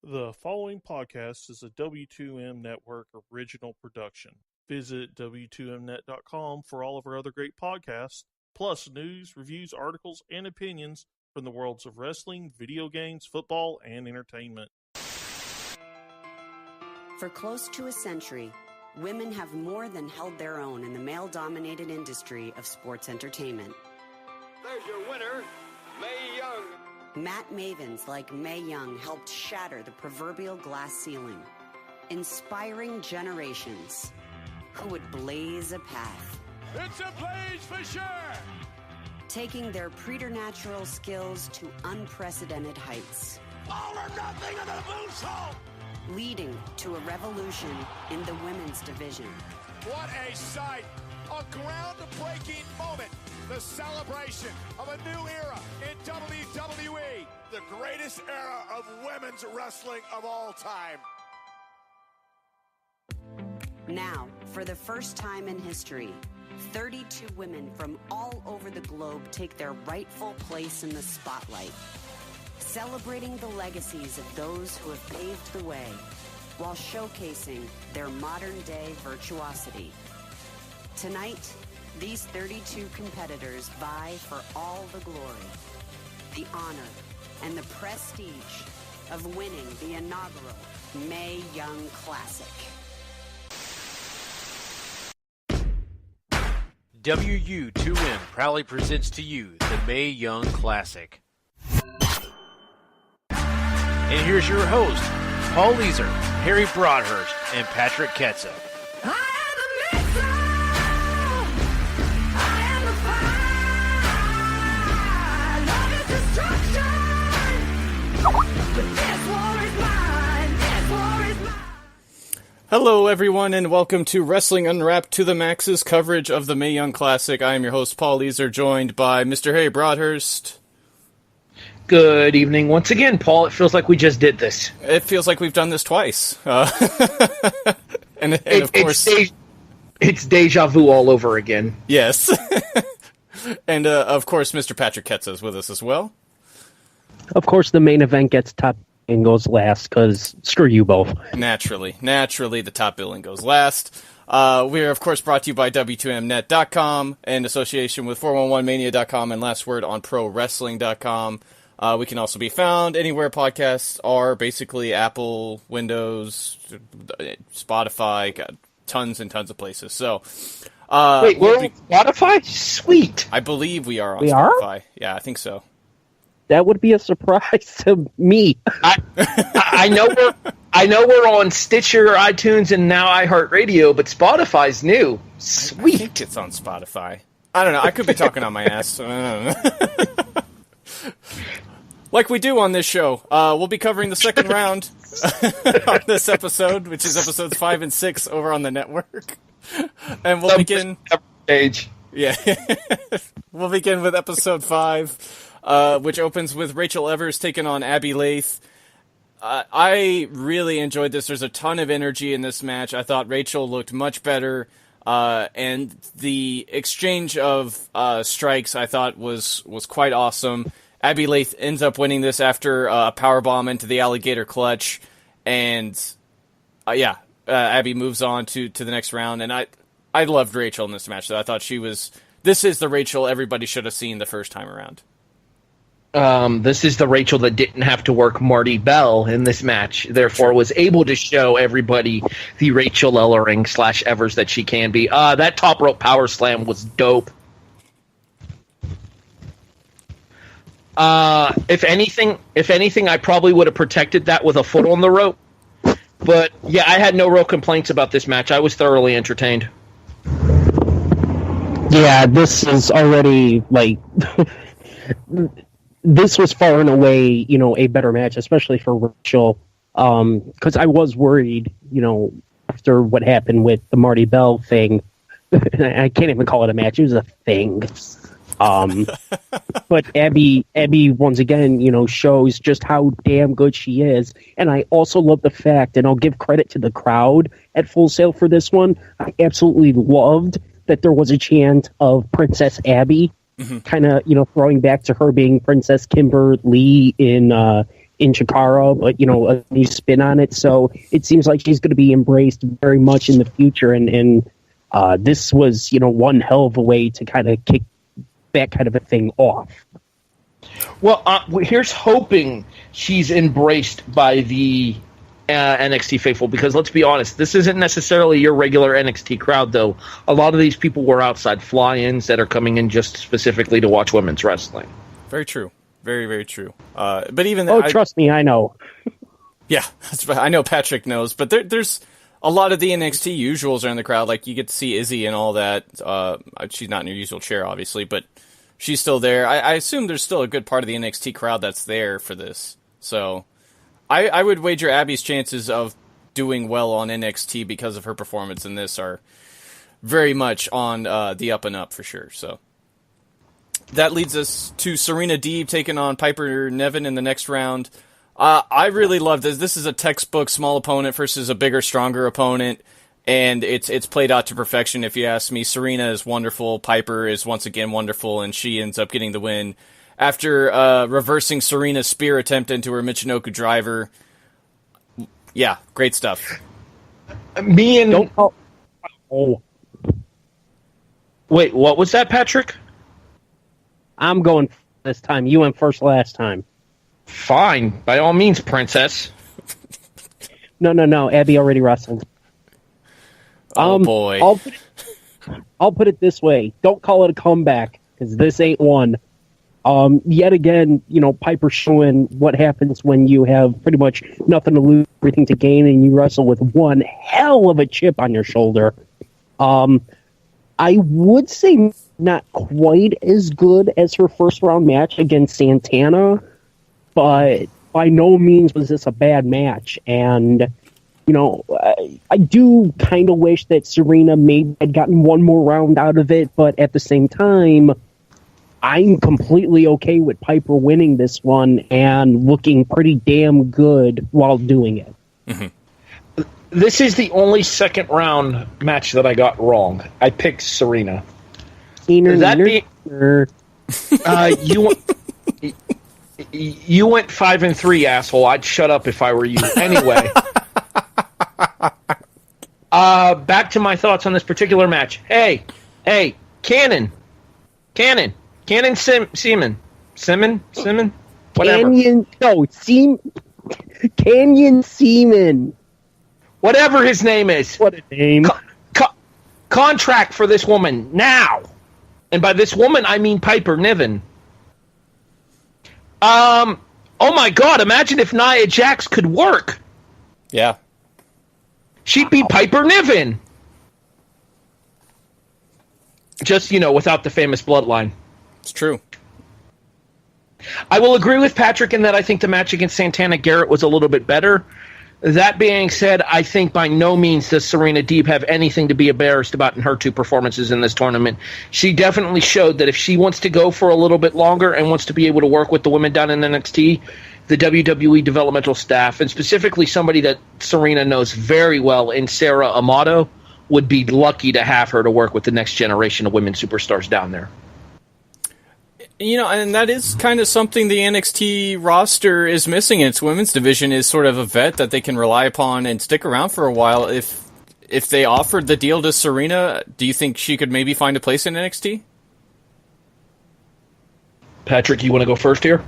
The following podcast is a W2M Network original production. Visit W2Mnet.com for all of our other great podcasts, plus news, reviews, articles, and opinions from the worlds of wrestling, video games, football, and entertainment. For close to a century, women have more than held their own in the male-dominated industry of sports entertainment. There's your winner, Mae Young. Mat Mavens like Mae Young helped shatter the proverbial glass ceiling, inspiring generations who would blaze a path. It's a blaze for sure! Taking their preternatural skills to unprecedented heights. All or nothing in the moonsault! Leading to a revolution in the women's division. What a sight! A ground-breaking moment! The celebration of a new era in WWE. The greatest era of women's wrestling of all time. Now, for the first time in history, 32 women from all over the globe take their rightful place in the spotlight, celebrating the legacies of those who have paved the way while showcasing their modern-day virtuosity. Tonight, these 32 competitors vie for all the glory, the honor, and the prestige of winning the inaugural Mae Young Classic. WU2M proudly presents to you the Mae Young Classic. And here's your host, Paul Leazar, Harry Broadhurst, and Patrick Ketza. Hello, everyone, and welcome to Wrestling Unwrapped to the Max's coverage of the Mae Young Classic. I am your host, Paul Leazar, joined by Mr. Harry Broadhurst. Good evening once again, Paul. It feels like we just did this. It feels like we've done this twice. And of course... It's deja vu all over again. Yes. And, of course, Mr. Patrick Ketza is with us as well. Of course, the main event gets top and goes last, because screw you both. Naturally, the top billing goes last. We are, of course, brought to you by W2Mnet.com in association with 411mania.com and Last Word on ProWrestling.com. We can also be found anywhere podcasts are, basically Apple, Windows, Spotify, got tons and tons of places. So, wait, we're on Spotify? Sweet. I believe we are on Spotify. Are? Yeah, I think so. That would be a surprise to me. I know we're on Stitcher, iTunes, and now iHeartRadio, but Spotify's new. Sweet. I think it's on Spotify. I don't know. I could be talking on my ass. I don't know. Like we do on this show, we'll be covering the second round on this episode, which is episodes 5 and 6 over on the network. And we'll begin... Yeah. We'll begin with episode 5. Which opens with Rachel Evers taking on Abby Lath. I really enjoyed this. There's a ton of energy in this match. I thought Rachel looked much better, and the exchange of strikes I thought was quite awesome. Abby Lath ends up winning this after a powerbomb into the alligator clutch, and Abby moves on to the next round. And I loved Rachel in this match. So I thought this is the Rachel everybody should have seen the first time around. This is the Rachel that didn't have to work Marty Bell in this match, therefore was able to show everybody the Rachel Ellering / Evers that she can be. That top rope power slam was dope. If anything, I probably would have protected that with a foot on the rope. But yeah, I had no real complaints about this match. I was thoroughly entertained. Yeah, this is already like. This was far and away, a better match, especially for Rachel, because I was worried, after what happened with the Marty Bell thing. I can't even call it a match; it was a thing. But Abby, once again, shows just how damn good she is, and I also love the fact, and I'll give credit to the crowd at Full Sail for this one. I absolutely loved that there was a chant of Princess Abby. Kind of, throwing back to her being Princess Kimber Lee in in Chikara, but, a new spin on it. So it seems like she's going to be embraced very much in the future. And this was, one hell of a way to kind of kick that kind of a thing off. Well, here's hoping she's embraced by the NXT faithful, because let's be honest, this isn't necessarily your regular NXT crowd, though. A lot of these people were outside fly-ins that are coming in just specifically to watch women's wrestling. Very true. Very, very true. But even trust me, I know. Yeah, I know Patrick knows, but there's a lot of the NXT usuals are in the crowd. Like, you get to see Izzy and all that. She's not in her usual chair, obviously, but she's still there. I assume there's still a good part of the NXT crowd that's there for this. So I would wager Abby's chances of doing well on NXT because of her performance in this are very much on the up and up for sure. So that leads us to Serena Deeb taking on Piper Niven in the next round. I really love this. This is a textbook small opponent versus a bigger, stronger opponent, and it's played out to perfection, if you ask me. Serena is wonderful. Piper is once again wonderful, and she ends up getting the win after reversing Serena's spear attempt into her Michinoku driver. Yeah, great stuff. Wait, what was that, Patrick? I'm going this time. You went first last time. Fine, by all means, princess. No. Abby already wrestled. Oh boy. I'll put it this way: don't call it a comeback, because this ain't one. Yet again, Piper showing what happens when you have pretty much nothing to lose, everything to gain, and you wrestle with one hell of a chip on your shoulder. I would say not quite as good as her first round match against Santana, but by no means was this a bad match. And, I do kind of wish that Serena maybe had gotten one more round out of it, but at the same time, I'm completely okay with Piper winning this one and looking pretty damn good while doing it. Mm-hmm. This is the only second round match that I got wrong. I picked Serena. You went 5-3, asshole. I'd shut up if I were you. Anyway, back to my thoughts on this particular match. Hey, Cannon, Seaman, whatever. Canyon Seaman. Whatever his name is. What a name. Contract for this woman, now. And by this woman, I mean Piper Niven. Oh my God, imagine if Nia Jax could work. Yeah. She'd be Piper Niven. Just, without the famous bloodline. It's true. I will agree with Patrick in that I think the match against Santana Garrett was a little bit better. That being said, I think by no means does Serena Deeb have anything to be embarrassed about in her two performances in this tournament. She definitely showed that if she wants to go for a little bit longer and wants to be able to work with the women down in NXT, the WWE developmental staff, and specifically somebody that Serena knows very well in Sarah Amato, would be lucky to have her to work with the next generation of women superstars down there. And that is kind of something the NXT roster is missing in its women's division, is sort of a vet that they can rely upon and stick around for a while. If they offered the deal to Serena, do you think she could maybe find a place in NXT? Patrick, you want to go first here?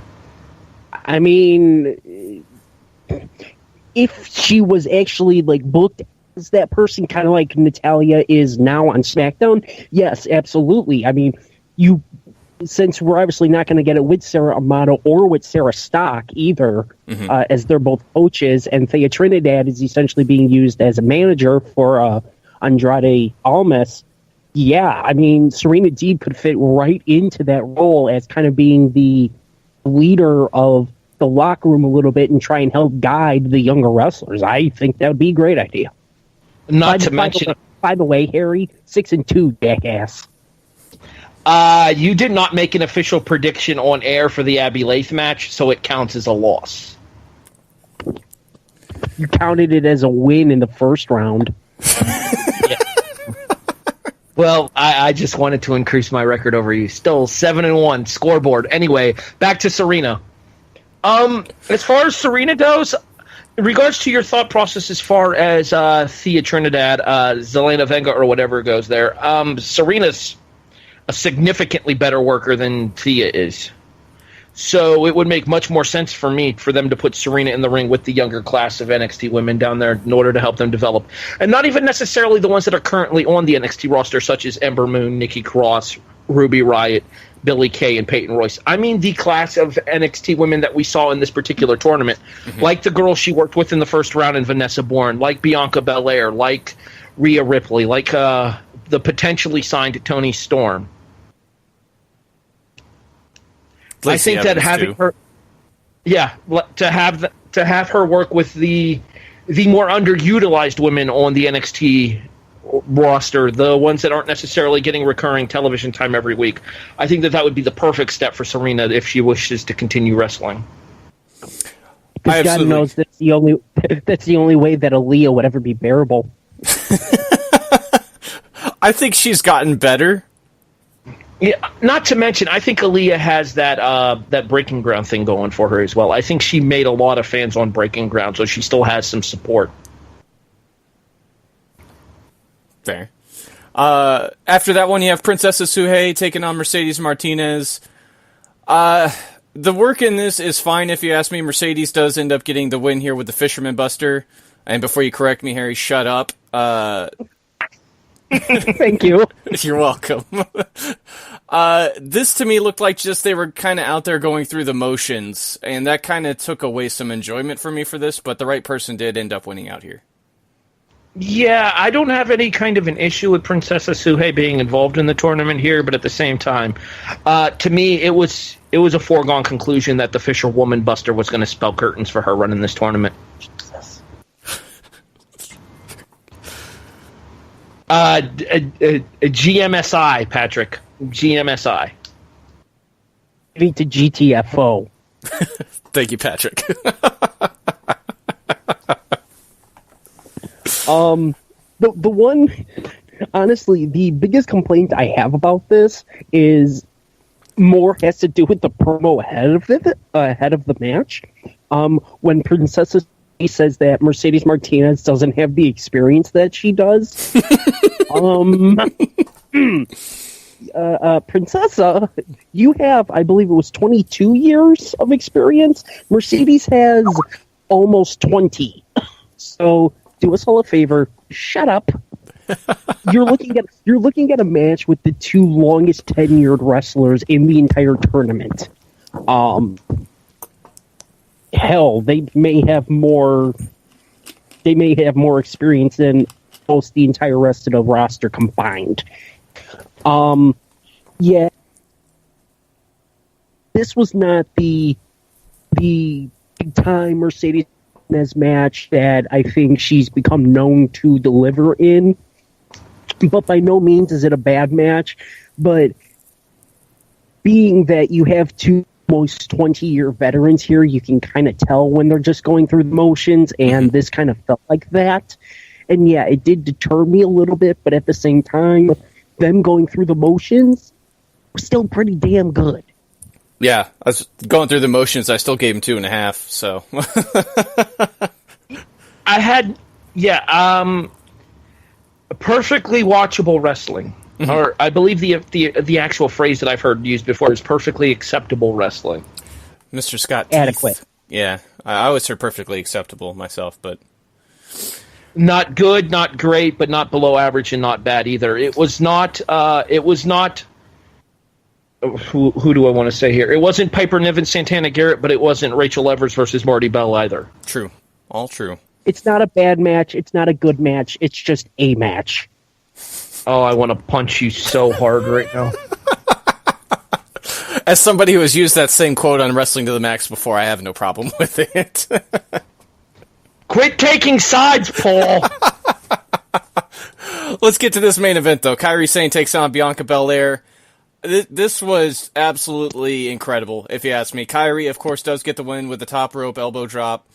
I mean, if she was actually booked as that person, kind of like Natalya is now on SmackDown, yes, absolutely. I mean, since we're obviously not going to get it with Sarah Amato or with Sarah Stock either, as they're both coaches, and Thea Trinidad is essentially being used as a manager for Andrade Almas, yeah, I mean, Serena Deeb could fit right into that role as kind of being the leader of the locker room a little bit and try and help guide the younger wrestlers. I think that would be a great idea. By the way, Harry, 6-2, jackass. You did not make an official prediction on air for the Abby Lath match, so it counts as a loss. You counted it as a win in the first round. Yeah. Well, I just wanted to increase my record over you. Still 7-1 scoreboard. Anyway, back to Serena. As far as Serena goes, in regards to your thought process as far as Thea Trinidad, Zelena Vega, or whatever goes there, Serena's a significantly better worker than Thea is. So it would make much more sense for me for them to put Serena in the ring with the younger class of NXT women down there in order to help them develop. And not even necessarily the ones that are currently on the NXT roster, such as Ember Moon, Nikki Cross, Ruby Riott, Billie Kay, and Peyton Royce. I mean the class of NXT women that we saw in this particular tournament, like the girl she worked with in the first round in Vanessa Bourne, like Bianca Belair, like Rhea Ripley, like the potentially signed Toni Storm. I think that having her, to have her work with the more underutilized women on the NXT roster, the ones that aren't necessarily getting recurring television time every week, I think that would be the perfect step for Serena if she wishes to continue wrestling. Because God knows that's the only way that Aaliyah would ever be bearable. I think she's gotten better. Yeah, not to mention, I think Aaliyah has that Breaking Ground thing going for her as well. I think she made a lot of fans on Breaking Ground, so she still has some support. Fair. After that one, you have Princessa Suhei taking on Mercedes Martinez. The work in this is fine, if you ask me. Mercedes does end up getting the win here with the Fisherman Buster. And before you correct me, Harry, shut up. Thank you. You're welcome. This to me looked like just they were kind of out there going through the motions, and that kind of took away some enjoyment for me for this, but the right person did end up winning out here. Yeah, I don't have any kind of an issue with Princessa Suhei being involved in the tournament here, but at the same time, to me, it was a foregone conclusion that the Fisherwoman Buster was going to spell curtains for her running this tournament. Jesus. GMSI, Patrick. GMSI. Maybe to GTFO. Thank you, Patrick. The one, honestly, the biggest complaint I have about this is more has to do with the promo ahead of the match. When Princessa says that Mercedes Martinez doesn't have the experience that she does. Princessa, you have, I believe it was 22 years of experience. Mercedes has almost 20. So do us all a favor, shut up. You're looking at a match with the two longest tenured wrestlers in the entire tournament. Hell, they may have more experience than most the entire rest of the roster combined. Yeah, this was not the big time Mercedes match that I think she's become known to deliver in. But by no means is it a bad match. But being that you have two almost 20-year veterans here, you can kind of tell when they're just going through the motions, and this kind of felt like that. And yeah, it did deter me a little bit, but at the same time, them going through the motions were still pretty damn good. Yeah, I was going through the motions. I still gave him 2.5, so. I had, perfectly watchable wrestling. Mm-hmm. Or I believe the actual phrase that I've heard used before is perfectly acceptable wrestling. Mr. Scott Adequate. Teeth. Yeah, I always heard perfectly acceptable myself, but. Not good, not great, but not below average and not bad either. It was not, who do I want to say here? It wasn't Piper Niven, Santana Garrett, but it wasn't Rachel Evers versus Marty Bell either. True. All true. It's not a bad match. It's not a good match. It's just a match. Oh, I want to punch you so hard right now. As somebody who has used that same quote on Wrestling to the Max before, I have no problem with it. Quit taking sides, Paul! Let's get to this main event, though. Kairi Sane takes on Bianca Belair. This was absolutely incredible, if you ask me. Kairi, of course, does get the win with the top rope elbow drop.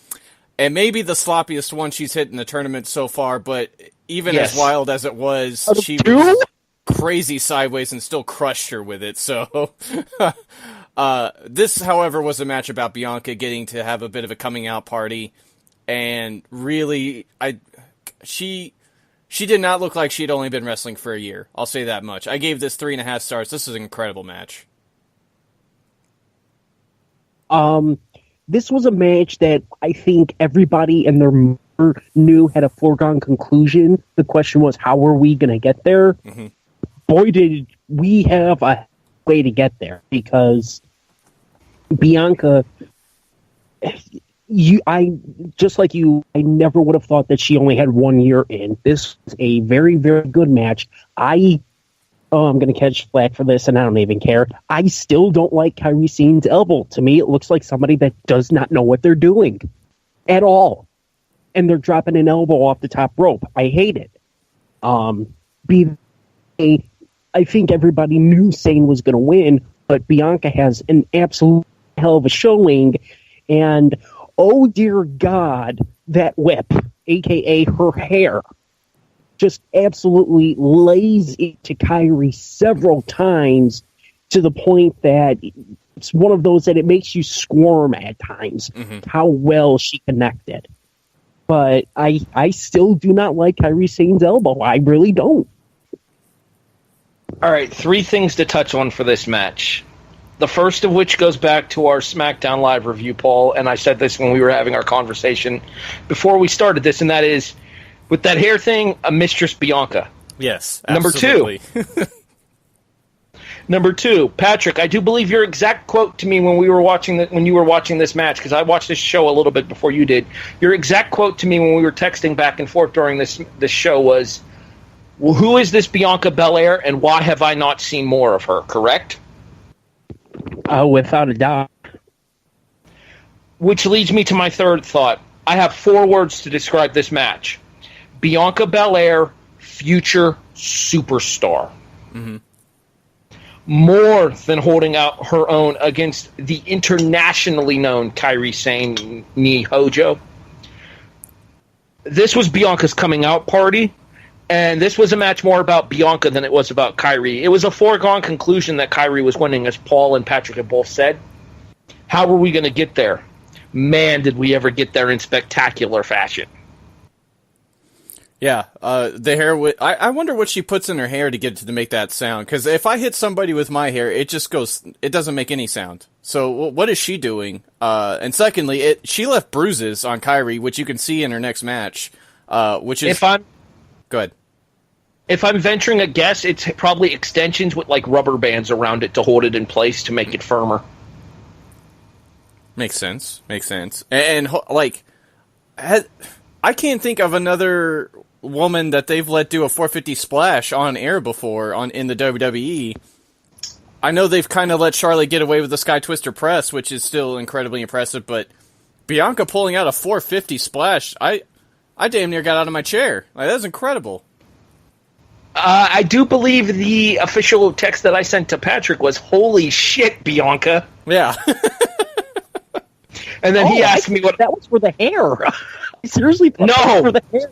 And maybe the sloppiest one she's hit in the tournament so far, but even as wild as it was, she was crazy sideways and still crushed her with it. So, This, however, was a match about Bianca getting to have a bit of a coming out party, and really, she did not look like she'd only been wrestling for a year. I'll say that much. I gave this 3.5 stars. This is an incredible match. This was a match that I think everybody and their mother knew had a foregone conclusion. The question was, how are we going to get there? Mm-hmm. Boy, did we have a way to get there, because Bianca, I never would have thought that she only had 1 year in. This was a very, very good match. I'm going to catch flack for this, and I don't even care. I still don't like Kairi Sane's elbow. To me, it looks like somebody that does not know what they're doing at all. And they're dropping an elbow off the top rope. I hate it. I think everybody knew Sane was going to win, but Bianca has an absolute hell of a showing. And, oh dear God, that whip, a.k.a. her hair, just absolutely lays into Kairi several times, to the point that it's one of those that it makes you squirm at times, how well she connected. But I still do not like Kairi Sane's elbow. I really don't. All right, 3 things to touch on for this match. The first of which goes back to our SmackDown Live review, Paul, and I said this when we were having our conversation before we started this, and that is, with that hair thing, a Mistress Bianca. Yes, absolutely. Number two, Patrick, I do believe your exact quote to me when you were watching this match, because I watched this show a little bit before you did. Your exact quote to me when we were texting back and forth during this show was, well, who is this Bianca Belair, and why have I not seen more of her, correct? Without a doubt. Which leads me to my third thought. I have 4 words to describe this match. Bianca Belair, future superstar. Mm-hmm. More than holding out her own against the internationally known Kairi Sane Ni Hojo. This was Bianca's coming out party, and this was a match more about Bianca than it was about Kairi. It was a foregone conclusion that Kairi was winning, as Paul and Patrick have both said. How were we going to get there? Man, did we ever get there in spectacular fashion. Yeah, the hair. I wonder what she puts in her hair to make that sound. Because if I hit somebody with my hair, it just goes. It doesn't make any sound. So what is she doing? And secondly, she left bruises on Kairi, which you can see in her next match. Which is. Go ahead. If I'm venturing a guess, it's probably extensions with like rubber bands around it to hold it in place to make it firmer. Makes sense. And like, I can't think of another woman that they've let do a 450 splash on air before in the WWE. I know they've kind of let Charlotte get away with the Sky Twister press, which is still incredibly impressive, but Bianca pulling out a 450 splash, I damn near got out of my chair. Like, that was incredible. I do believe the official text that I sent to Patrick was, "Holy shit, Bianca." Yeah. And then he asked me what... That was for the hair. I seriously thought that was for the hair.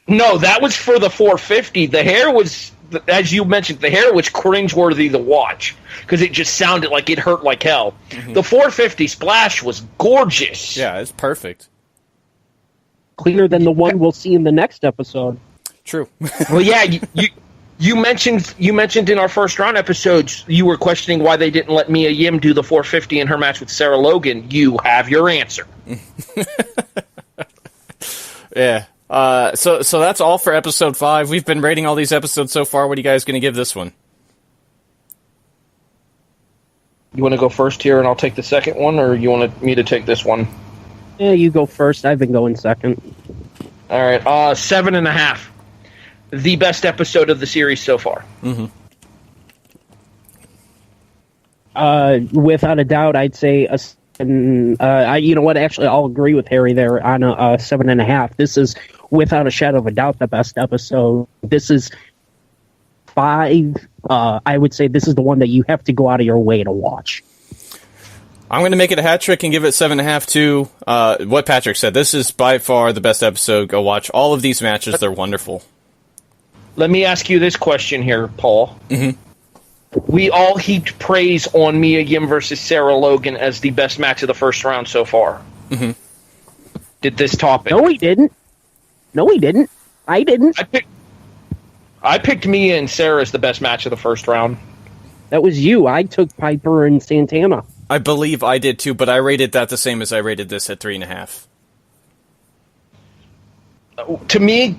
No, that was for the 450. The hair was, as you mentioned, the hair was cringeworthy to watch because it just sounded like it hurt like hell. Mm-hmm. The 450 splash was gorgeous. Yeah, it's perfect. Cleaner than the one we'll see in the next episode. True. Well, yeah, you mentioned in our first round episodes you were questioning why they didn't let Mia Yim do the 450 in her match with Sarah Logan. You have your answer. Yeah. So that's all for episode 5. We've been rating all these episodes so far. What are you guys going to give this one? You want to go first here and I'll take the second one, or you want me to take this one? Yeah, you go first. I've been going second. All right. 7.5. The best episode of the series so far. Mm-hmm. Without a doubt, I'd say you know what? Actually, I'll agree with Harry there on a 7.5. This is, without a shadow of a doubt, the best episode. This is 5. I would say this is the one that you have to go out of your way to watch. I'm going to make it a hat trick and give it 7.5 too. What Patrick said. This is by far the best episode. Go watch all of these matches. They're wonderful. Let me ask you this question here, Paul. Mm-hmm. We all heaped praise on Mia Yim versus Sarah Logan as the best match of the first round so far. Mm-hmm. Did this top it? No, he didn't. I didn't. I picked Mia and Sarah as the best match of the first round. That was you. I took Piper and Santana. I believe I did too, but I rated that the same as I rated this at 3.5. To me,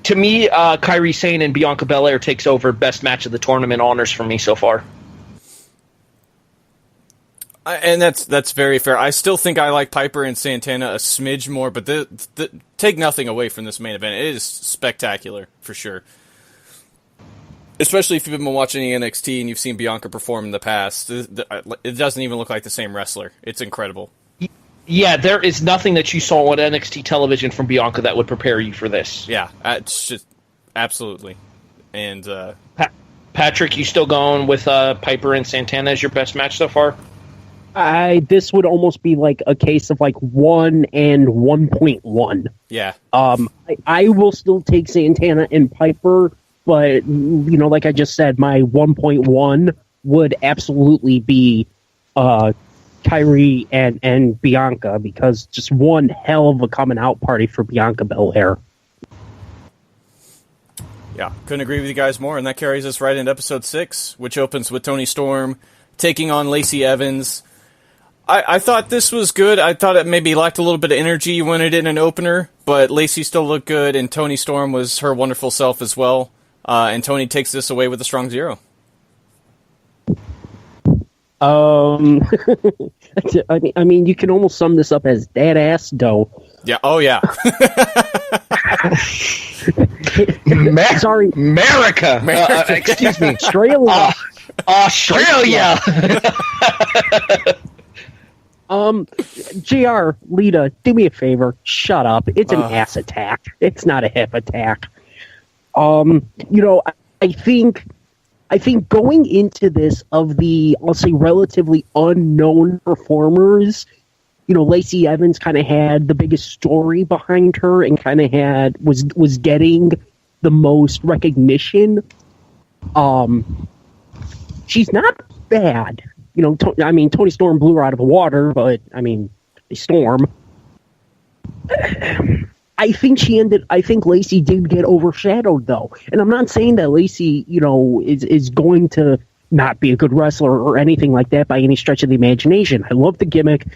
Kairi Sane and Bianca Belair takes over best match of the tournament honors for me so far. And that's very fair. I still think I like Piper and Santana a smidge more, but take nothing away from this main event. It is spectacular, for sure. Especially if you've been watching NXT and you've seen Bianca perform in the past. It doesn't even look like the same wrestler. It's incredible. Yeah, there is nothing that you saw on NXT television from Bianca that would prepare you for this. Yeah, it's just absolutely. And Patrick, you still going with Piper and Santana as your best match so far? This would almost be like a case of like 1 and 1.1. Yeah. I will still take Santana and Piper, but like I just said, my 1.1 would absolutely be Kyrie and Bianca, because just one hell of a coming out party for Bianca Belair. Yeah, couldn't agree with you guys more, and that carries us right into episode 6, which opens with Toni Storm taking on Lacey Evans. I thought this was good. I thought it maybe lacked a little bit of energy when it did an opener, but Lacey still looked good, and Toni Storm was her wonderful self as well. And Toni takes this away with a strong 0. I mean, you can almost sum this up as dead ass dough. Yeah. Oh, yeah. Sorry, America. Excuse me, Australia. Australia. JR, Lita, do me a favor. Shut up. It's an ass attack. It's not a hip attack. I think going into this, of the, I'll say, relatively unknown performers, Lacey Evans kind of had the biggest story behind her and kind of was getting the most recognition. She's not bad. Toni Storm blew her out of the water, but, a storm. I think Lacey did get overshadowed, though. And I'm not saying that Lacey, is going to not be a good wrestler or anything like that by any stretch of the imagination. I love the gimmick,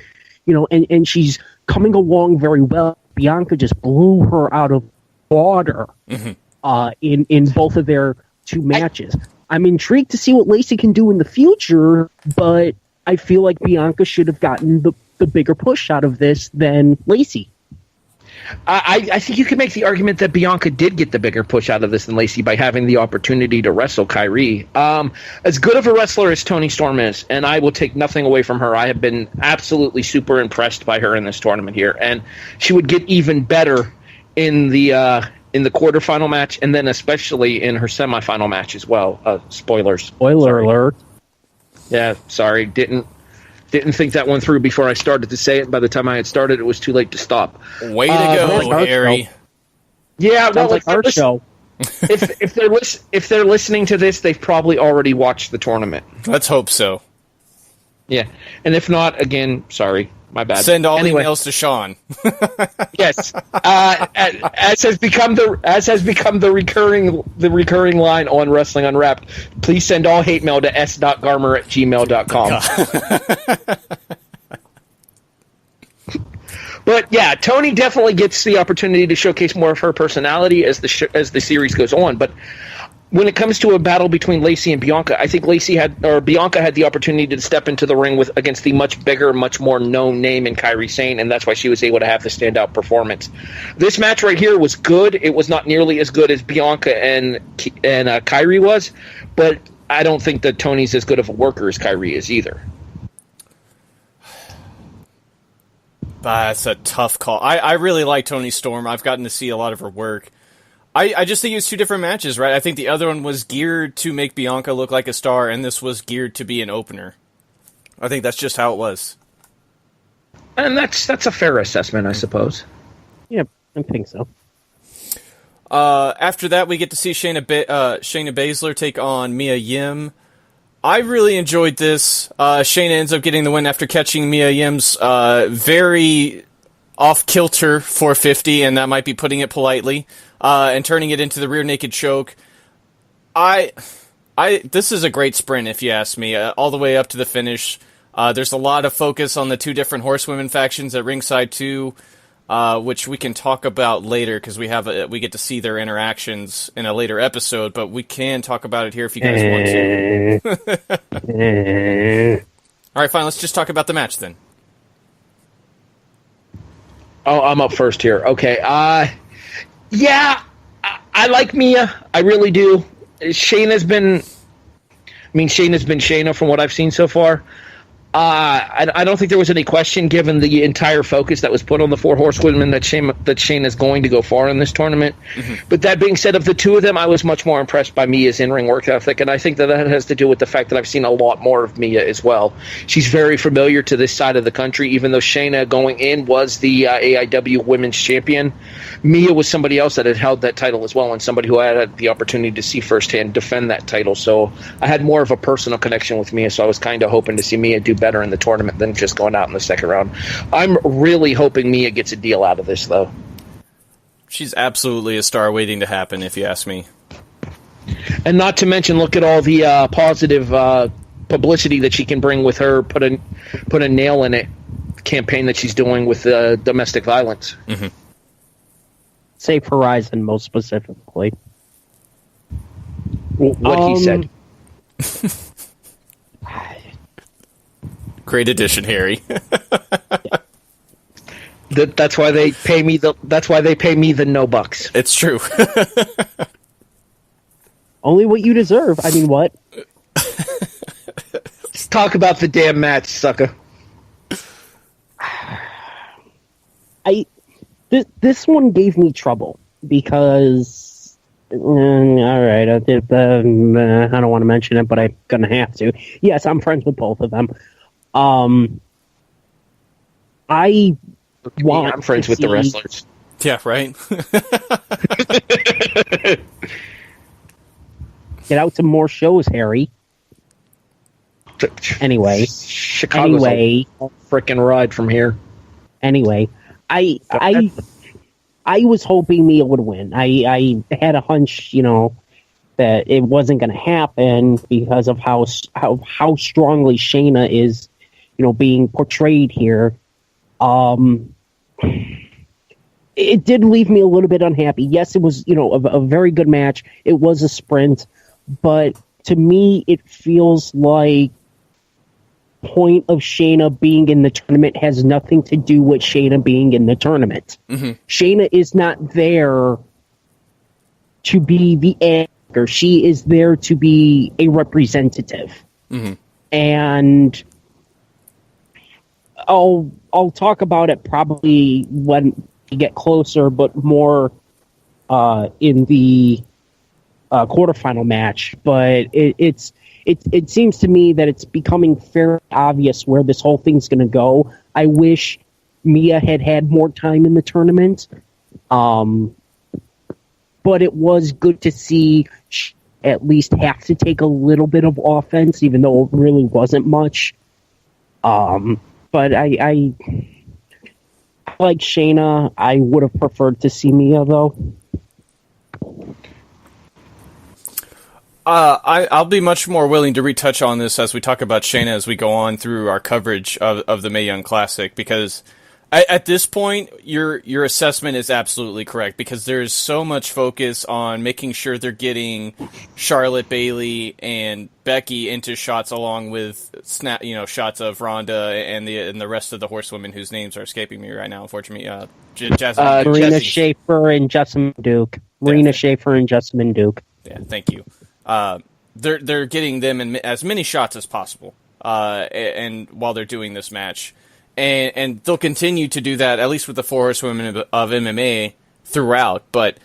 and she's coming along very well. Bianca just blew her out of water in both of their 2 matches. I'm intrigued to see what Lacey can do in the future, but I feel like Bianca should have gotten the bigger push out of this than Lacey. I think you can make the argument that Bianca did get the bigger push out of this than Lacey by having the opportunity to wrestle Kyrie. As good of a wrestler as Toni Storm is, and I will take nothing away from her, I have been absolutely super impressed by her in this tournament here, and she would get even better in the quarterfinal match, and then especially in her semifinal match as well. Spoilers. Spoiler alert. Yeah, sorry, didn't think that one through before I started to say it. By the time I had started, it was too late to stop. Way to go, Harry. Yeah, well, like our show. if they're listening to this, they've probably already watched the tournament. Let's hope so. Yeah, and if not, again, sorry, my bad. Send all emails to Sean. Yes, as has become the recurring line on Wrestling Unwrapped. Please send all hate mail to s.garmer@gmail.com. But yeah, Toni definitely gets the opportunity to showcase more of her personality as the series goes on. But when it comes to a battle between Lacey and Bianca, I think Bianca had the opportunity to step into the ring against the much bigger, much more known name in Kairi Sane, and that's why she was able to have the standout performance. This match right here was good. It was not nearly as good as Bianca and Kairi was, but I don't think that Toni's as good of a worker as Kairi is either. That's a tough call. I really like Toni Storm. I've gotten to see a lot of her work. I just think it was 2 different matches, right? I think the other one was geared to make Bianca look like a star, and this was geared to be an opener. I think that's just how it was. And that's a fair assessment, I suppose. Yeah, I think so. After that, we get to see Shayna Baszler take on Mia Yim. I really enjoyed this. Shayna ends up getting the win after catching Mia Yim's very off-kilter 450, and that might be putting it politely, and turning it into the rear naked choke. This is a great sprint, if you ask me, all the way up to the finish. There's a lot of focus on the two different horsewomen factions at ringside too, which we can talk about later because we get to see their interactions in a later episode. But we can talk about it here if you guys want to. All right, fine. Let's just talk about the match then. Oh, I'm up first here. Okay. Yeah, I like Mia. I really do. Shayna's been Shayna from what I've seen so far. I don't think there was any question, given the entire focus that was put on the four horsewomen, that Shayna is going to go far in this tournament. Mm-hmm. But that being said, of the two of them, I was much more impressed by Mia's in-ring work ethic, and I think that has to do with the fact that I've seen a lot more of Mia as well. She's very familiar to this side of the country, even though Shayna going in was the AIW Women's Champion. Mia was somebody else that had held that title as well, and somebody who I had the opportunity to see firsthand defend that title. So I had more of a personal connection with Mia, so I was kind of hoping to see Mia do better in the tournament than just going out in the second round. I'm really hoping Mia gets a deal out of this, though. She's absolutely a star waiting to happen, if you ask me. And not to mention, look at all the positive publicity that she can bring with her put a nail in it campaign that she's doing with domestic violence. Mm-hmm. Safe Horizon, most specifically. What he said. Great addition, Harry. That's why they pay me the no bucks. It's true. Only what you deserve. I mean, what? Let's talk about the damn match, sucker. This one gave me trouble because all right, I don't want to mention it, but I'm gonna have to. Yes, I'm friends with both of them. I'm friends with the wrestlers. Yeah, right. Get out to more shows, Harry. Anyway, Chicago's a freaking ride from here. Anyway, I was hoping Mia would win. I had a hunch, that it wasn't going to happen because of how strongly Shayna is, being portrayed here. It did leave me a little bit unhappy. Yes, it was, a very good match. It was a sprint, but to me, it feels like point of Shayna being in the tournament has nothing to do with Shayna being in the tournament. Mm-hmm. Shayna is not there to be the anchor. She is there to be a representative. Mm-hmm. And I'll talk about it probably when we get closer, but more in the quarterfinal match. But it seems to me that it's becoming fairly obvious where this whole thing's going to go. I wish Mia had more time in the tournament. But it was good to see she at least have to take a little bit of offense, even though it really wasn't much. But I like Shayna. I would have preferred to see Mia, though. I'll be much more willing to retouch on this as we talk about Shayna as we go on through our coverage of the Mae Young Classic, because at this point, your assessment is absolutely correct, because there's so much focus on making sure they're getting Charlotte, Bayley, and Becky into shots, along with shots of Ronda and the rest of the horsewomen whose names are escaping me right now, unfortunately. Marina Shafir and Jessamine Duke. Marina Shafir and Jessamine Duke. Yeah, thank you. They're getting them in as many shots as possible, and while they're doing this match. And they'll continue to do that, at least with the four horsewomen of MMA throughout. But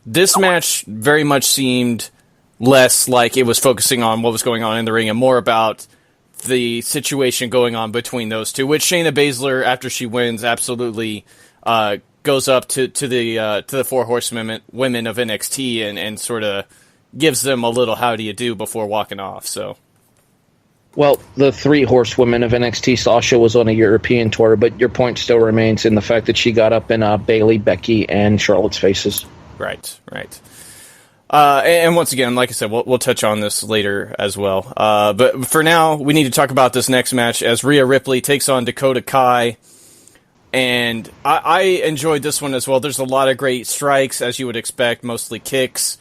this match very much seemed less like it was focusing on what was going on in the ring and more about the situation going on between those two, which Shayna Baszler, after she wins, absolutely goes up to the four horsewomen of NXT and sort of gives them a little how do you do before walking off. So Well, the three horsewomen of NXT, Sasha was on a European tour, but your point still remains in the fact that she got up in Bayley, Becky, and Charlotte's faces. Right. And once again, like I said, we'll touch on this later as well. But for now, we need to talk about this next match as Rhea Ripley takes on Dakota Kai. And I enjoyed this one as well. There's a lot of great strikes, as you would expect, mostly kicks.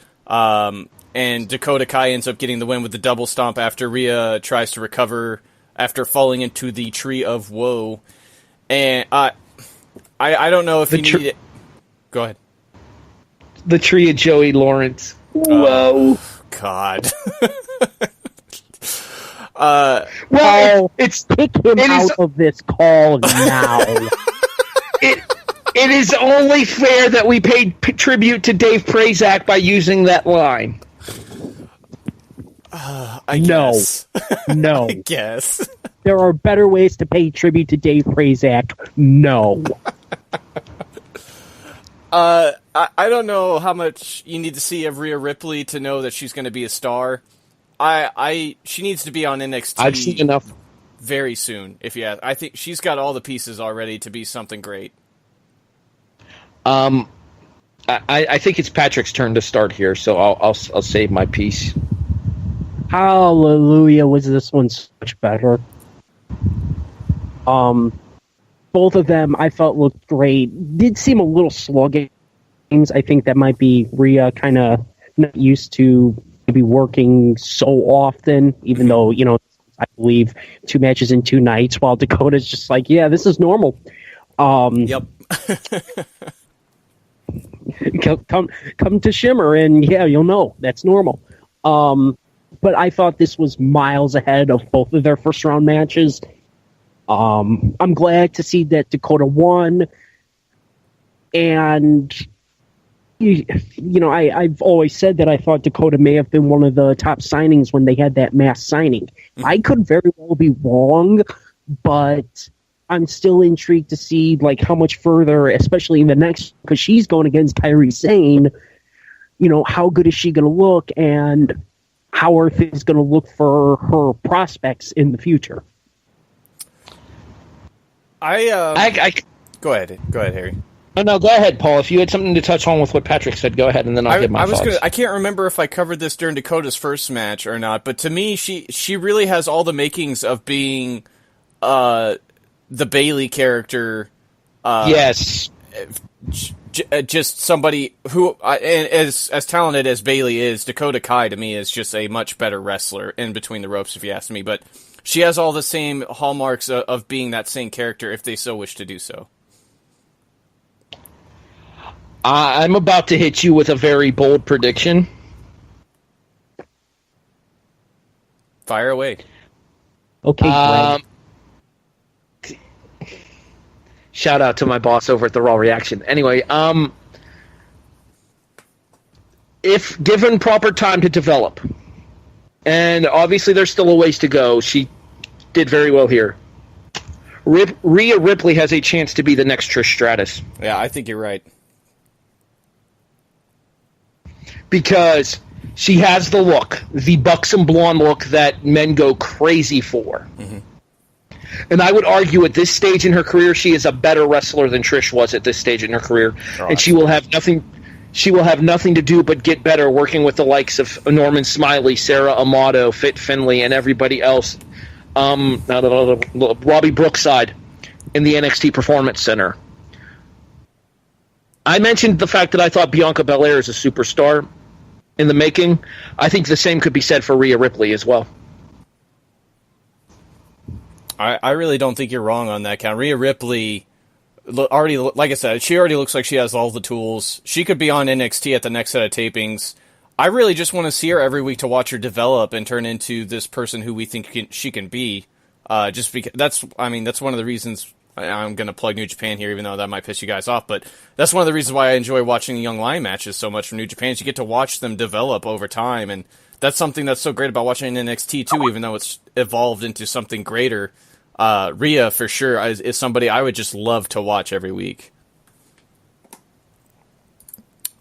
And Dakota Kai ends up getting the win with the double stomp after Rhea tries to recover after falling into the Tree of Woe. And I don't know if you need it. Go ahead. The Tree of Joey Lawrence. Whoa. God. It's kick him out of this call now. It is only fair that we paid tribute to Dave Prazak by using that line. I guess. No. I guess. There are better ways to pay tribute to Dave Prazak. No. I don't know how much you need to see of Rhea Ripley to know that she's going to be a star. She needs to be on NXT. I've seen enough very soon. If you ask, I think she's got all the pieces already to be something great. I think it's Patrick's turn to start here, so I'll save my piece. Hallelujah, was this one so much better. Both of them I felt looked great. Did seem a little sluggish. I think that might be Rhea kind of not used to maybe working so often, even though, I believe 2 matches in 2 nights, while Dakota's just like, yeah, this is normal. Yep. come to Shimmer and yeah, you'll know that's normal. But I thought this was miles ahead of both of their first round matches. I'm glad to see that Dakota won, and I've always said that I thought Dakota may have been one of the top signings when they had that mass signing. I could very well be wrong, but I'm still intrigued to see how much further, especially in the next, because she's going against Kairi Sane. How good is she going to look, and how are things going to look for her prospects in the future? I go ahead, Harry. No, go ahead, Paul. If you had something to touch on with what Patrick said, go ahead, and then I'll give my thoughts. I can't remember if I covered this during Dakota's first match or not, but to me, she really has all the makings of being the Bayley character. Yes. Just somebody who, and as talented as Bayley is, Dakota Kai to me is just a much better wrestler in between the ropes, if you ask me. But she has all the same hallmarks of being that same character, if they so wish to do so. I'm about to hit you with a very bold prediction. Fire away. Okay, Greg. Shout out to my boss over at the Raw Reaction. Anyway, if given proper time to develop, and obviously there's still a ways to go, she did very well here. Rhea Ripley has a chance to be the next Trish Stratus. Yeah, I think you're right. Because she has the look, the buxom blonde look that men go crazy for. Mm-hmm. And I would argue at this stage in her career, she is a better wrestler than Trish was at this stage in her career. Oh, and she will have nothing to do but get better working with the likes of Norman Smiley, Sarah Amato, Fit Finley, and everybody else. Robbie Brookside in the NXT Performance Center. I mentioned the fact that I thought Bianca Belair is a superstar in the making. I think the same could be said for Rhea Ripley as well. I really don't think you're wrong on that count. Rhea Ripley already, like I said, she already looks like she has all the tools. She could be on NXT at the next set of tapings. I really just want to see her every week to watch her develop and turn into this person who we think she can be. Just because that's one of the reasons. I'm going to plug New Japan here, even though that might piss you guys off, but that's one of the reasons why I enjoy watching the Young Lion matches so much from New Japan, is you get to watch them develop over time, and that's something that's so great about watching NXT too, even though it's evolved into something greater. Rhea, for sure, is somebody I would just love to watch every week.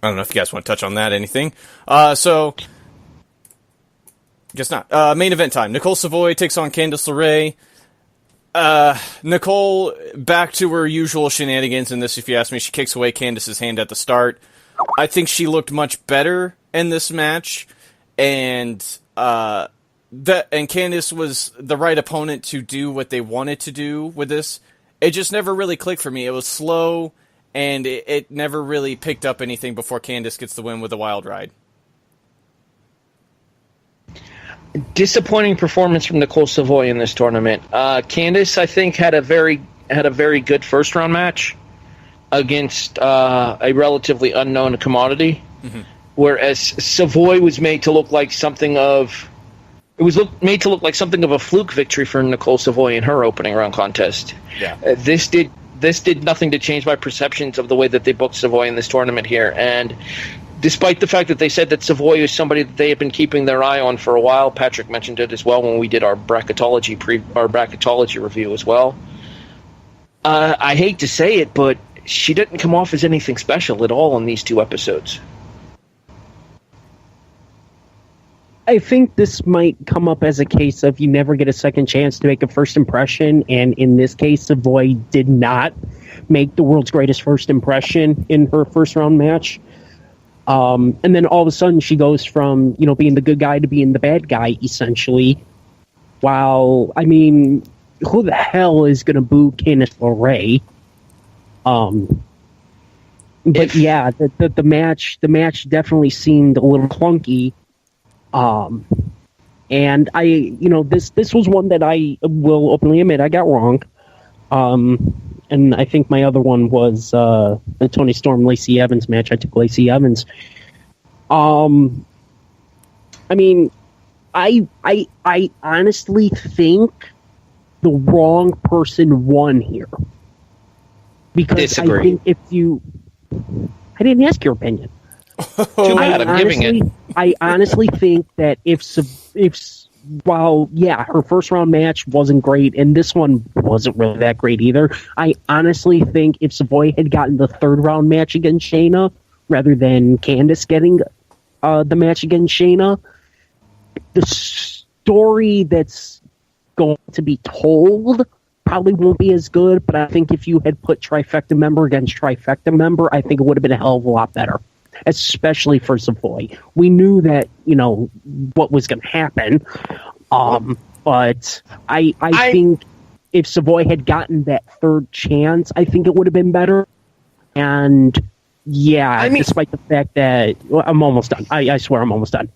I don't know if you guys want to touch on that, anything. So, Guess not. Main event time. Nicole Savoy takes on Candice LeRae. Nicole, back to her usual shenanigans in this, if you ask me. She kicks away Candice's hand at the start. I think she looked much better in this match, and Candice was the right opponent to do what they wanted to do with this. It just never really clicked for me. It was slow, and it never really picked up anything before Candice gets the win with a wild ride. Disappointing performance from Nicole Savoy in this tournament. Candice, I think, had a very good first round match against a relatively unknown commodity, whereas Savoy was made to look like something of a fluke victory for Nicole Savoy in her opening round contest. Yeah. This did nothing to change my perceptions of the way that they booked Savoy in this tournament here, and despite the fact that they said that Savoy is somebody that they have been keeping their eye on for a while, Patrick mentioned it as well when we did our bracketology review as well. I hate to say it, but she didn't come off as anything special at all in these 2 episodes. I think this might come up as a case of you never get a second chance to make a first impression, and in this case, Savoy did not make the world's greatest first impression in her first round match. And then all of a sudden she goes from, being the good guy to being the bad guy, essentially. While, I mean, who the hell is going to boo Candice LeRae? But yeah, the match definitely seemed a little clunky. And this was one that I will openly admit I got wrong. And I think my other one was the Toni Storm Lacey Evans match. I took Lacey Evans. I mean, I honestly think the wrong person won here. Because Disagree. I think I didn't ask your opinion. Too bad, I'm giving it. I honestly think that while her first round match wasn't great, and this one wasn't really that great either, I honestly think if Savoy had gotten the third round match against Shayna rather than Candice getting the match against Shayna, the story that's going to be told probably won't be as good. But I think if you had put trifecta member against trifecta member, I think it would have been a hell of a lot better. Especially for Savoy. We knew that, what was going to happen. But I think if Savoy had gotten that third chance, I think it would have been better. And despite the fact that I'm almost done. I swear I'm almost done.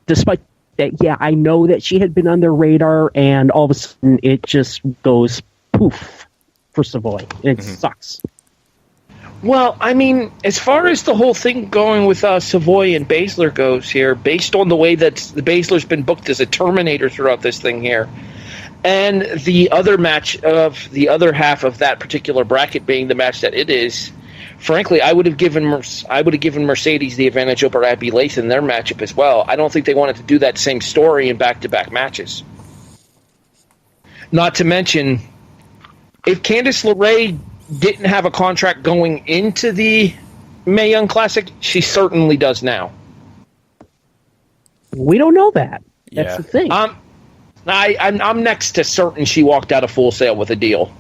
Despite that, I know that she had been on their radar, and all of a sudden it just goes poof for Savoy. It sucks. Well, I mean, as far as the whole thing going with Savoy and Baszler goes here, based on the way that the Baszler's been booked as a Terminator throughout this thing here, and the other match of the other half of that particular bracket being the match that it is, frankly, I would have given Mercedes the advantage over Abby Lath in their matchup as well. I don't think they wanted to do that same story in back-to-back matches. Not to mention, if Candice LeRae didn't have a contract going into the Mae Young Classic, she certainly does now. We don't know that. That's the thing. I'm next to certain she walked out of Full Sail with a deal.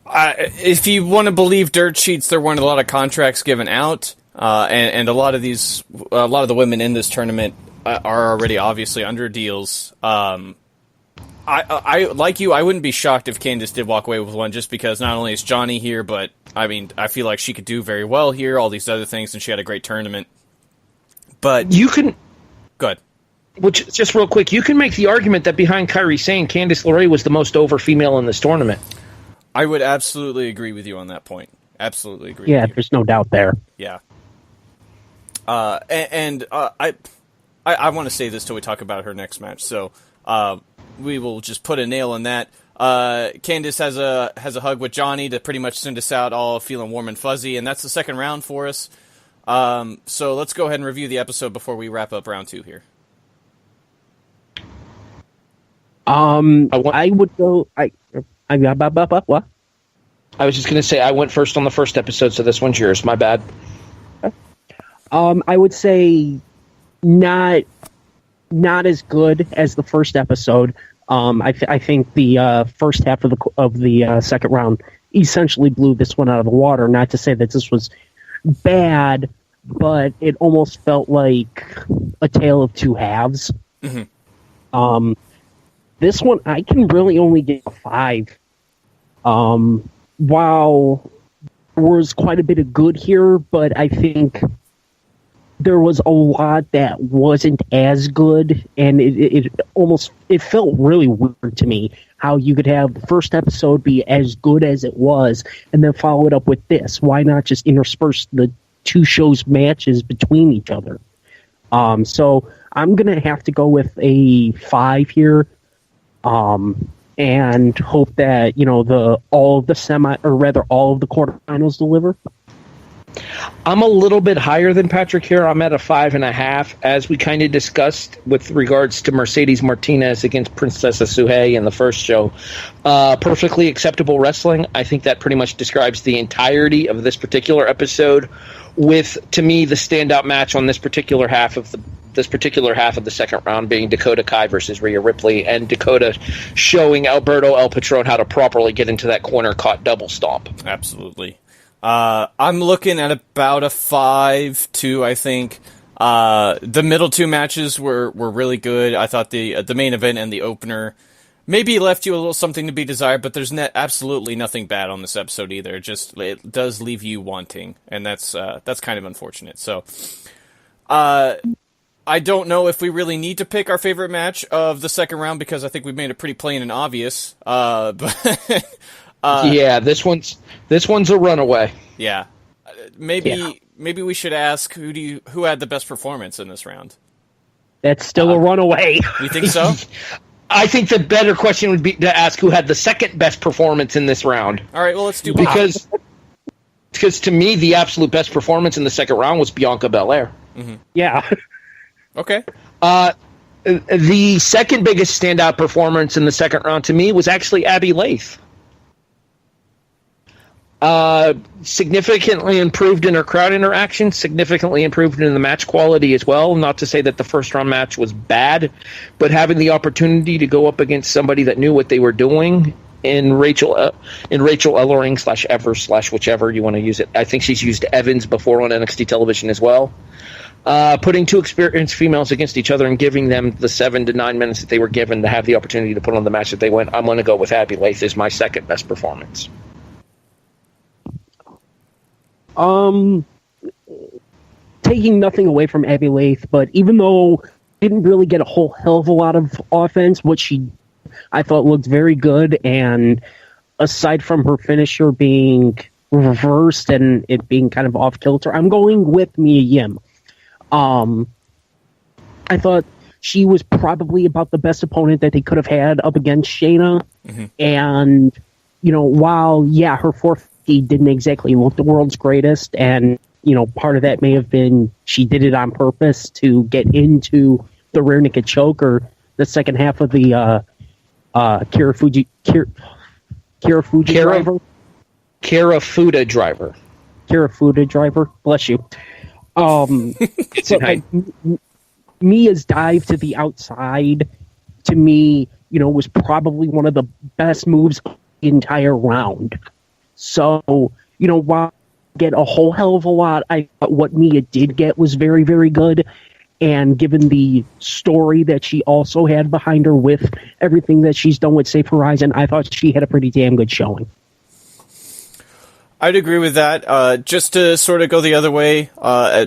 If you want to believe dirt sheets, there weren't a lot of contracts given out, and a lot of the women in this tournament are already obviously under deals. I like you. I wouldn't be shocked if Candice did walk away with one, just because not only is Johnny here, but I mean, I feel like she could do very well here. All these other things, and she had a great tournament. But you can go ahead. Which, just real quick, you can make the argument that behind Kairi Sane, Candice LeRae was the most over female in this tournament. I would absolutely agree with you on that point. Absolutely agree. Yeah, with you. there's no doubt there. Yeah. I want to say this till we talk about her next match. So. We will just put a nail in that. Candice has a hug with Johnny to pretty much send us out all feeling warm and fuzzy, and that's the second round for us. So let's go ahead and review the episode before we wrap up round 2 here. I would go. What? I was just going to say I went first on the first episode, so this one's yours. My bad. I would say not not as good as the first episode. I think the first half of the second round essentially blew this one out of the water. Not to say that this was bad, but it almost felt like a tale of two halves. Mm-hmm. This one, I can really only give a 5. While there was quite a bit of good here, but I think there was a lot that wasn't as good, and it felt really weird to me how you could have the first episode be as good as it was, and then follow it up with this. Why not just intersperse the two shows' matches between each other? So I'm gonna have to go with a 5 here, and hope that all of the quarterfinals deliver. I'm a little bit higher than Patrick here. I'm at a 5.5, as we kind of discussed with regards to Mercedes Martinez against Princesa Suhei in the first show. Perfectly acceptable wrestling. I think that pretty much describes the entirety of this particular episode, with, to me, the standout match on this particular half of the second round being Dakota Kai versus Rhea Ripley, and Dakota showing Alberto El Patron how to properly get into that corner caught double stomp. Absolutely. I'm looking at about a 5 too, I think. The middle two matches were really good. I thought the main event and the opener maybe left you a little something to be desired, but there's absolutely nothing bad on this episode either. Just, it does leave you wanting, and that's kind of unfortunate. So, I don't know if we really need to pick our favorite match of the second round, because I think we've made it pretty plain and obvious. But yeah, this one's a runaway. Yeah, maybe we should ask who had the best performance in this round. That's still a runaway. You think so? I think the better question would be to ask who had the second best performance in this round. All right, well, let's do because to me the absolute best performance in the second round was Bianca Belair. Mm-hmm. Yeah. Okay. The second biggest standout performance in the second round to me was actually Abby Laith. Significantly improved in her crowd interaction, significantly improved in the match quality as well. Not to say that the first round match was bad, but having the opportunity to go up against somebody that knew what they were doing in Rachel Ellering / Evers / whichever you want to use it. I think she's used Evans before on NXT television as well. Putting two experienced females against each other and giving them the 7 to 9 minutes that they were given to have the opportunity to put on the match that they went. I'm going to go with Abby Laith as my second best performance. Taking nothing away from Abby Laith, but even though didn't really get a whole hell of a lot of offense, what I thought looked very good, and aside from her finisher being reversed and it being kind of off kilter, I'm going with Mia Yim. I thought she was probably about the best opponent that they could have had up against Shayna, mm-hmm. And while her fourth didn't exactly look the world's greatest, and part of that may have been she did it on purpose to get into the rear naked choke, or the second half of the Kira Fuda driver. Bless you. Mia's dive to the outside, to me, was probably one of the best moves of the entire round. So, while I get a whole hell of a lot, I thought what Mia did get was very, very good. And given the story that she also had behind her with everything that she's done with Safe Horizon, I thought she had a pretty damn good showing. I'd agree with that. Just to sort of go the other way,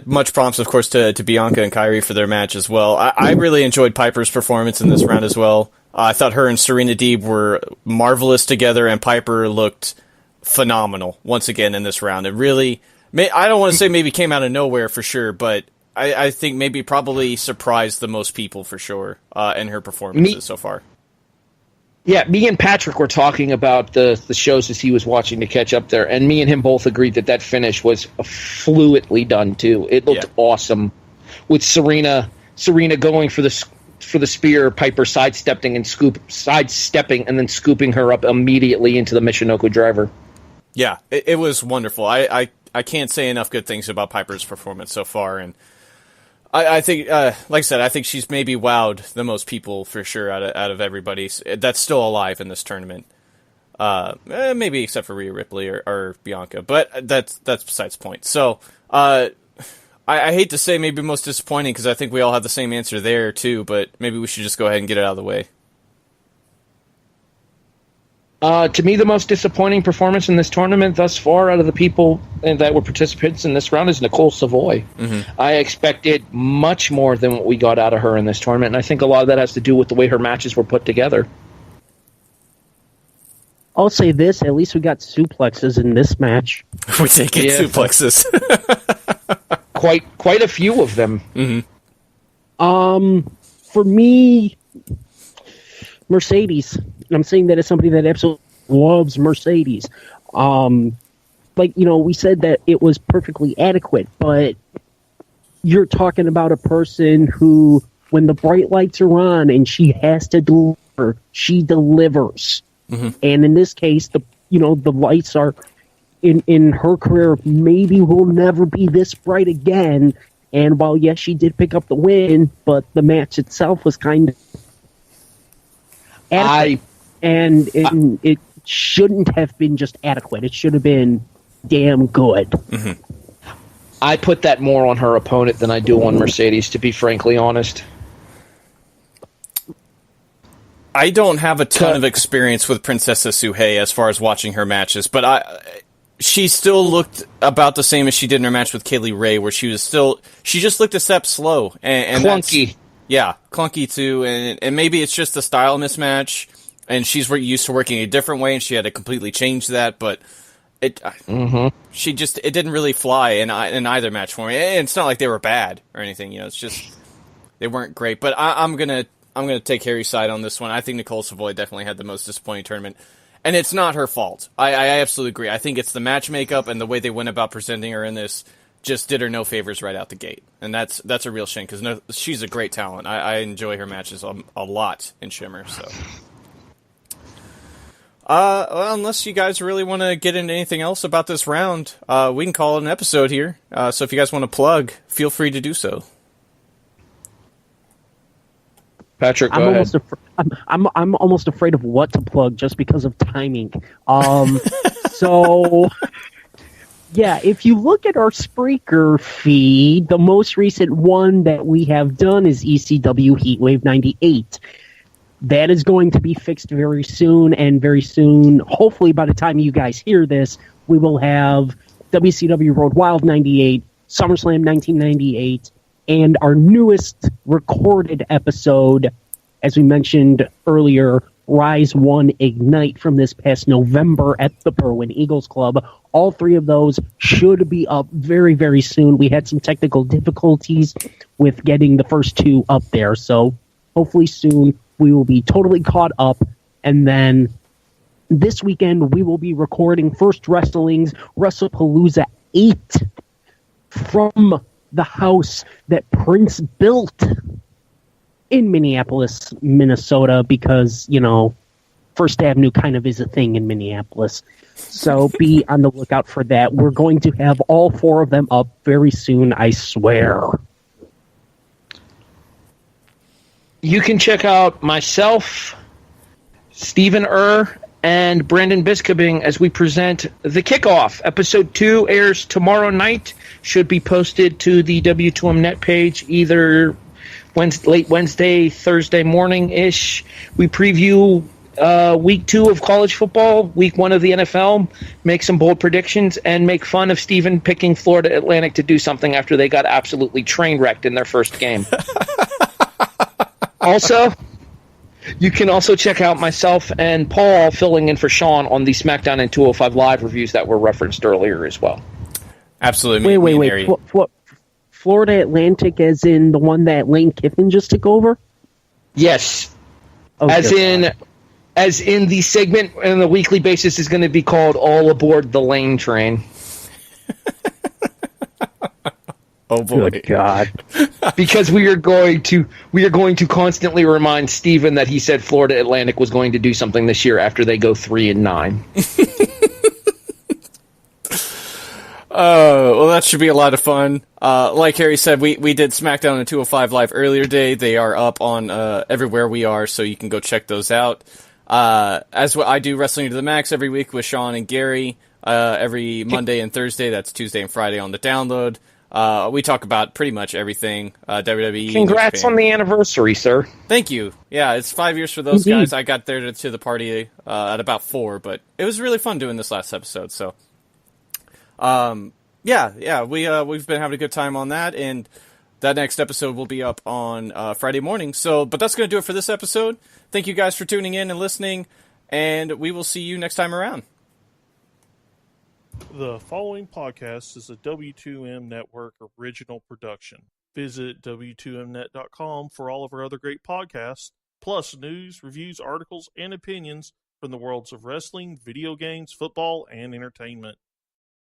much prompts, of course, to Bianca and Kairi for their match as well. I really enjoyed Piper's performance in this round as well. I thought her and Serena Deeb were marvelous together, and Piper looked phenomenal once again in this round. It really, I don't want to say maybe came out of nowhere for sure, but I think maybe probably surprised the most people for sure in her performances so far. Yeah, me and Patrick were talking about the shows as he was watching to catch up there, and me and him both agreed that finish was fluidly done too. It looked awesome, with Serena going for the spear, Piper sidestepping and then scooping her up immediately into the Michinoku driver. Yeah, it was wonderful. I can't say enough good things about Piper's performance so far, and I think, like I said, I think she's maybe wowed the most people for sure out of everybody that's still alive in this tournament. Maybe except for Rhea Ripley or Bianca, but that's besides the point. So, I hate to say maybe most disappointing because I think we all have the same answer there too, but maybe we should just go ahead and get it out of the way. To me, the most disappointing performance in this tournament thus far out of the people that were participants in this round is Nicole Savoy. Mm-hmm. I expected much more than what we got out of her in this tournament, and I think a lot of that has to do with the way her matches were put together. I'll say this, at least we got suplexes in this match. We did get suplexes. Quite a few of them. Mm-hmm. For me, Mercedes. I'm saying that as somebody that absolutely loves Mercedes. We said that it was perfectly adequate, but you're talking about a person who, when the bright lights are on and she has to deliver, she delivers. Mm-hmm. And in this case, the lights are in her career maybe will never be this bright again. And while yes, she did pick up the win, but the match itself was kind of adequate. It shouldn't have been just adequate. It should have been damn good. Mm-hmm. I put that more on her opponent than I do on Mercedes, to be frankly honest. I don't have a ton of experience with Princessa Suhei as far as watching her matches, but she still looked about the same as she did in her match with Kaylee Ray, where she just looked a step slow. And clunky. Yeah, clunky too, and maybe it's just a style mismatch, and she's used to working a different way, and she had to completely change that, but it didn't really fly in either match for me. And it's not like they were bad or anything, it's just they weren't great. But I'm gonna take Harry's side on this one. I think Nicole Savoy definitely had the most disappointing tournament, and it's not her fault. I absolutely agree. I think it's the match makeup and the way they went about presenting her in this just did her no favors right out the gate, and that's a real shame because she's a great talent. I enjoy her matches a lot in Shimmer. So, well, unless you guys really want to get into anything else about this round, we can call it an episode here. So if you guys want to plug, feel free to do so. Patrick, go ahead. I'm almost afraid of what to plug just because of timing. So. Yeah, if you look at our Spreaker feed, the most recent one that we have done is ECW Heatwave 98. That is going to be fixed very soon, and very soon, hopefully by the time you guys hear this, we will have WCW Road Wild 98, SummerSlam 1998, and our newest recorded episode, as we mentioned earlier, Rise 1 Ignite from this past November at the Berwyn Eagles Club. All three of those should be up very, very soon. We had some technical difficulties with getting the first two up there, so hopefully soon we will be totally caught up. And then this weekend we will be recording First Wrestling's WrestlePalooza 8 from the house that Prince built in Minneapolis, Minnesota, because, First Avenue kind of is a thing in Minneapolis. So be on the lookout for that. We're going to have all four of them up very soon, I swear. You can check out myself, Stephen and Brandon Biskobing as we present The Kickoff. Episode 2 airs tomorrow night. Should be posted to the W2M net page either late Wednesday, Thursday morning-ish. We preview week 2 of college football, week 1 of the NFL, make some bold predictions, and make fun of Steven picking Florida Atlantic to do something after they got absolutely train wrecked in their first game. Also, you can also check out myself and Paul filling in for Sean on the SmackDown and 205 Live reviews that were referenced earlier as well. Absolutely. Wait. Florida Atlantic as in the one that Lane Kiffin just took over? Yes. Okay. As in the segment on a weekly basis is going to be called All Aboard the Lane Train. Oh boy. Good God. Because we are going to constantly remind Steven that he said Florida Atlantic was going to do something this year after they go 3-9. Well, that should be a lot of fun. Like Harry said, we did SmackDown and 205 Live earlier today. They are up on everywhere we are, so you can go check those out. As I do Wrestling to the Max every week with Sean and Gary, every Monday and Thursday. That's Tuesday and Friday on the download. We talk about pretty much everything WWE. Congrats on the anniversary, sir. Thank you. Yeah, it's 5 years for those guys. I got there to the party at about 4, but it was really fun doing this last episode. So, we've been having a good time on that, and that next episode will be up on Friday morning. So, but that's going to do it for this episode. Thank you guys for tuning in and listening, and we will see you next time around. The following podcast is a W2M Network original production. Visit W2Mnet.com for all of our other great podcasts, plus news, reviews, articles, and opinions from the worlds of wrestling, video games, football, and entertainment.